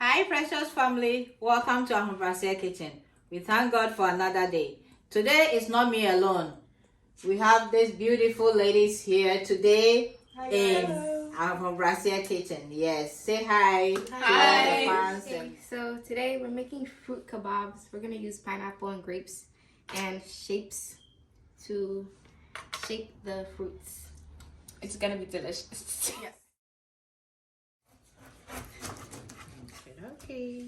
Hi, precious family. Welcome to our Kontomire kitchen. We thank God for another day. Today is not me alone. We have these beautiful ladies here today in our Kontomire kitchen. Yes, say hi. Hi. To our fans. Okay, so today we're making fruit kebabs. We're gonna use pineapple and grapes and shapes to shape the fruits. It's gonna be delicious. Yes. Okay.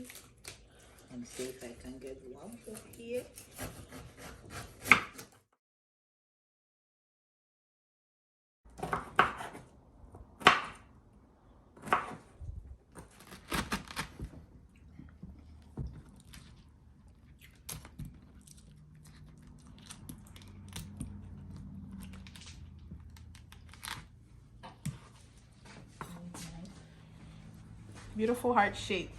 Let me see if I can get one over here. Beautiful heart shape.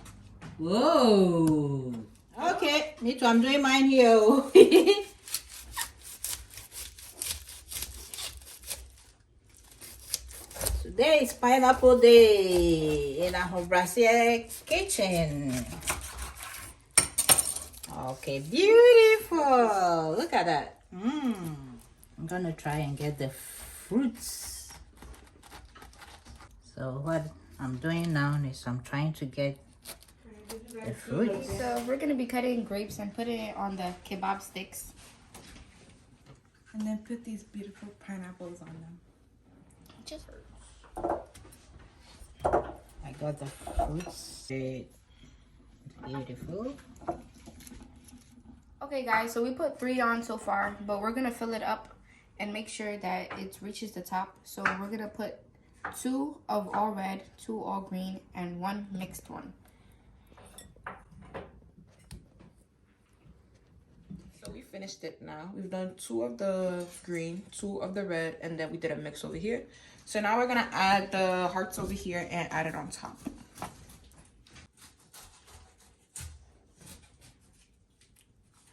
Whoa. Okay, me too. I'm doing mine here. Today is pineapple day in our Kontomire kitchen. Okay, beautiful. Look at that. I'm gonna try and get the fruits. So what I'm doing now is I'm trying to get the fruits. So we're gonna be cutting grapes and putting it on the kebab sticks. And then put these beautiful pineapples on them. Just I got the fruits. Beautiful. Okay guys, so we put 3 on so far, but we're gonna fill it up and make sure that it reaches the top. So we're gonna put 2 of all red, 2 all green, and 1 mixed one. So we finished it now. We've done 2 of the green, 2 of the red, and then we did a mix over here. So now we're gonna add the hearts over here and add it on top.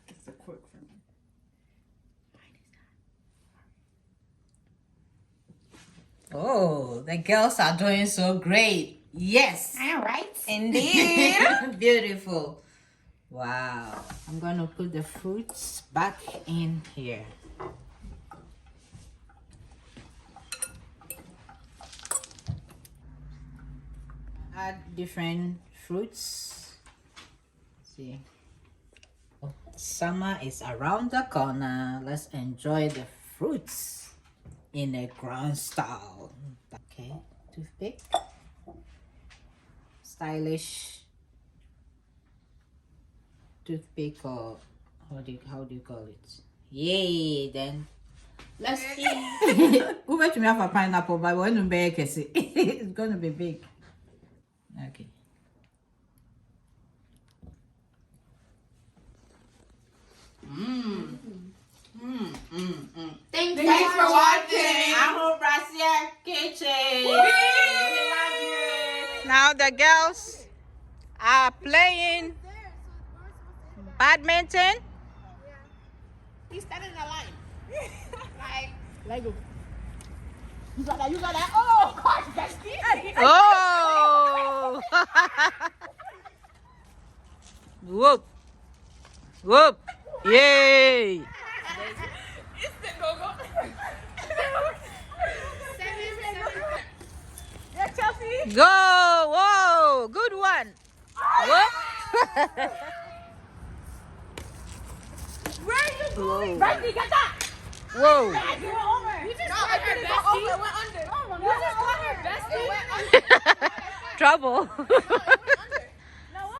It's a quick for me. Oh, the girls are doing so great. Yes. All right. Indeed. Beautiful. Wow. I'm going to put the fruits back in here. Add different fruits. See. Oh, summer is around the corner. Let's enjoy the fruits in a grand style. Okay, toothpick. Stylish toothpick, or how do you call it? Yay! Then let's eat. Who bet me have a pineapple? But when you bake it, it's gonna be big. Okay. Thanks for watching. Kontomire kitchen. We love you. Now the girls are playing badminton. He's standing in a line. Lego. You got that. Oh, gosh, that's it. Oh! Whoop! Whoop! Yay! Instant go-go. Yeah, Chelsea. Go! Whoa! Good one! Whoop! Where are you going? Bestie, get that. Whoa! You went over. You just got her bestie. It went under. You just got her bestie. It went under. Trouble!